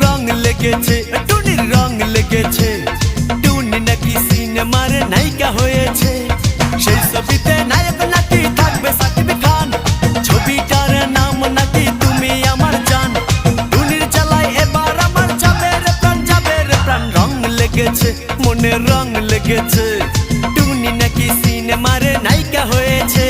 রং লেগেছে টুনির রং লেগেছে, টুনি নাকি সিনেমার নায়িকা হয়েছে। সেই ছবিতে নায়ক নাকি থাকবে সাকিব খান, ছবিটার নাম নাকি তুমি আমার জান। টুনির জ্বালায় এবার আমার যাবে রে প্রাণ, রং লেগেছে মনে রং লেগেছে, টুনি নাকি সিনেমার নায়িকা হয়েছে।